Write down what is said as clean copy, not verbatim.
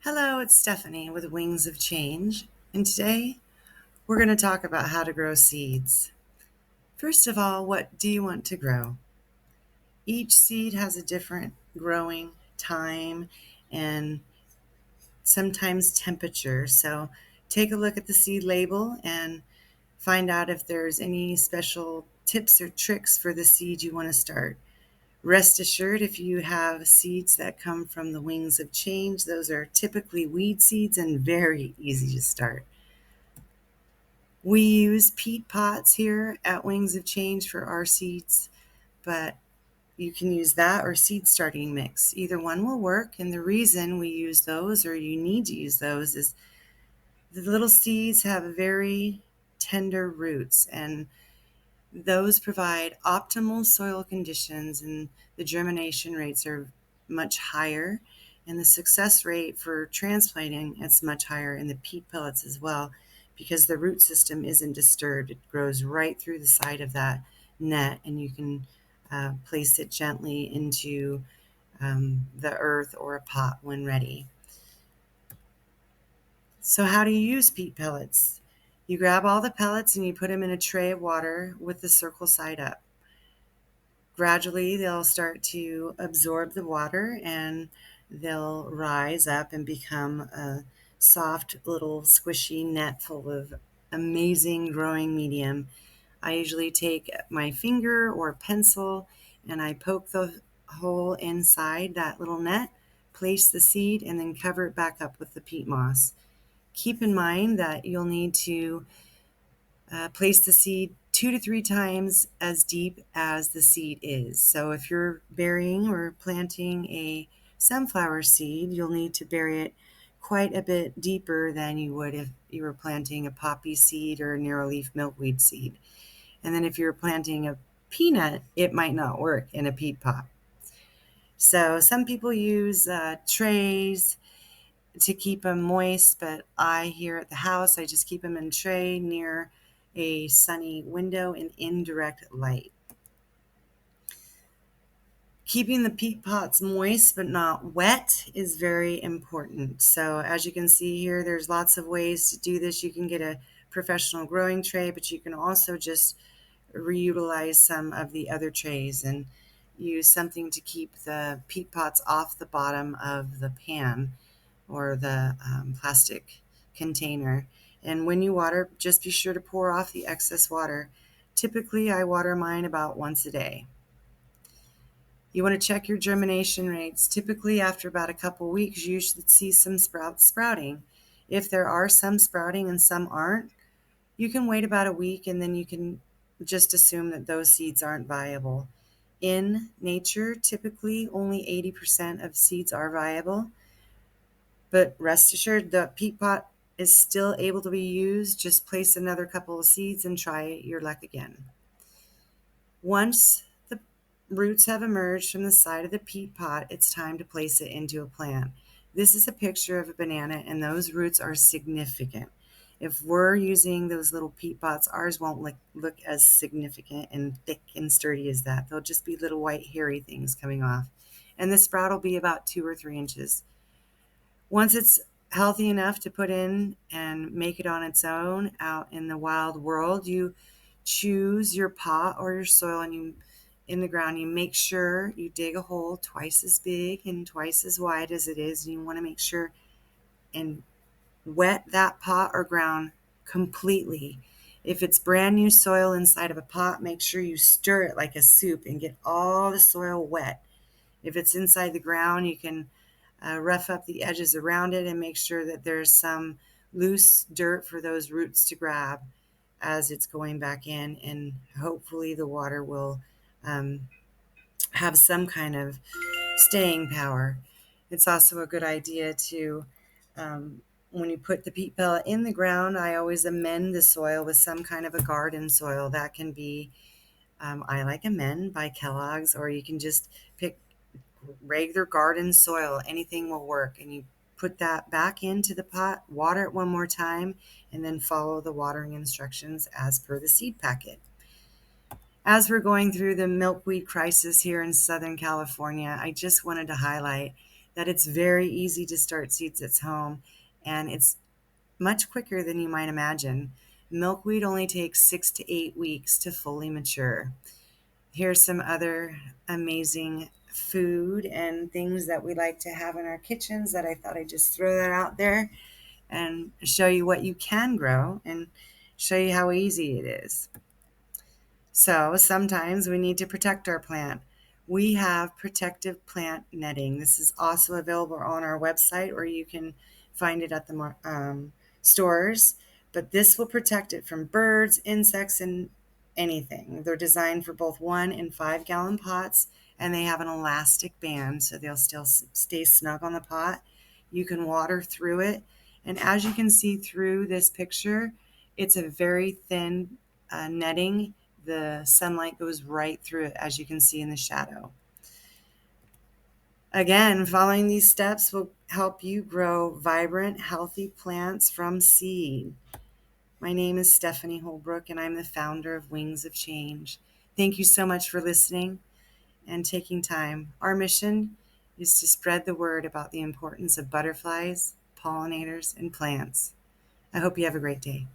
Hello, it's Stephanie with Wings of Change, and today we're going to talk about how to grow seeds. First of all, what do you want to grow? Each seed has a different growing time and sometimes temperature, so take a look at the seed label and find out if there's any special tips or tricks for the seed you want to start. Rest assured, if you have seeds that come from the Wings of Change, those are typically weed seeds and very easy to start. We use peat pots here at Wings of Change for our seeds, but you can use that or seed starting mix. Either one will work, and the reason we use those, or you need to use those, is the little seeds have very tender roots, and those provide optimal soil conditions, and the germination rates are much higher, and the success rate for transplanting is much higher in the peat pellets as well, because the root system isn't disturbed. It grows right through the side of that net, and you can place it gently into the earth or a pot when ready. So how do you use peat pellets? You grab all the pellets and you put them in a tray of water with the circle side up. Gradually, they'll start to absorb the water and they'll rise up and become a soft little squishy net full of amazing growing medium. I usually take my finger or pencil and I poke the hole inside that little net, place the seed, and then cover it back up with the peat moss. Keep in mind that you'll need to place the seed 2 to 3 times as deep as the seed is. So if you're burying or planting a sunflower seed, you'll need to bury it quite a bit deeper than you would if you were planting a poppy seed or a narrowleaf milkweed seed. And then if you're planting a peanut, it might not work in a peat pot. So some people use trays to keep them moist, but I here at the house, I just keep them in a tray near a sunny window and indirect light. Keeping the peat pots moist but not wet is very important. So as you can see here, there's lots of ways to do this. You can get a professional growing tray, but you can also just reutilize some of the other trays and use something to keep the peat pots off the bottom of the pan or the plastic container. And when you water, just be sure to pour off the excess water. Typically, I water mine about once a day. You want to check your germination rates. Typically, after about a couple weeks, you should see some sprouting. If there are some sprouting and some aren't, you can wait about a week and then you can just assume that those seeds aren't viable. In nature, typically only 80% of seeds are viable. But rest assured, the peat pot is still able to be used. Just place another couple of seeds and try your luck again. Once the roots have emerged from the side of the peat pot, it's time to place it into a plant. This is a picture of a banana, and those roots are significant. If we're using those little peat pots, ours won't look as significant and thick and sturdy as that. They'll just be little white hairy things coming off. And the sprout will be about 2 or 3 inches. Once it's healthy enough to put in and make it on its own out in the wild world, you choose your pot or your soil and you in the ground, you make sure you dig a hole twice as big and twice as wide as it is. And you want to make sure and wet that pot or ground completely. If it's brand new soil inside of a pot, make sure you stir it like a soup and get all the soil wet. If it's inside the ground, you can rough up the edges around it and make sure that there's some loose dirt for those roots to grab as it's going back in, and hopefully the water will have some kind of staying power. It's also a good idea to, when you put the peat pellet in the ground, I always amend the soil with some kind of a garden soil. That can be, I like Amend by Kellogg's, or you can just pick regular garden soil. Anything will work. And you put that back into the pot, water it one more time, and then follow the watering instructions as per the seed packet. As we're going through the milkweed crisis here in Southern California, I just wanted to highlight that it's very easy to start seeds at home, and it's much quicker than you might imagine. Milkweed only takes 6 to 8 weeks to fully mature. Here's some other amazing food and things that we like to have in our kitchens that I thought I'd just throw that out there and show you what you can grow and show you how easy it is. So sometimes we need to protect our plant. We have protective plant netting. This is also available on our website, or you can find it at the stores. But this will protect it from birds, insects, and anything. They're designed for both 1 and 5 gallon pots, and they have an elastic band so they'll still stay snug on the pot. You can water through it. And as you can see through this picture, it's a very thin netting. The sunlight goes right through it, as you can see in the shadow. Again, following these steps will help you grow vibrant, healthy plants from seed. My name is Stephanie Holbrook, and I'm the founder of Wings of Change. Thank you so much for listening and taking time. Our mission is to spread the word about the importance of butterflies, pollinators, and plants. I hope you have a great day.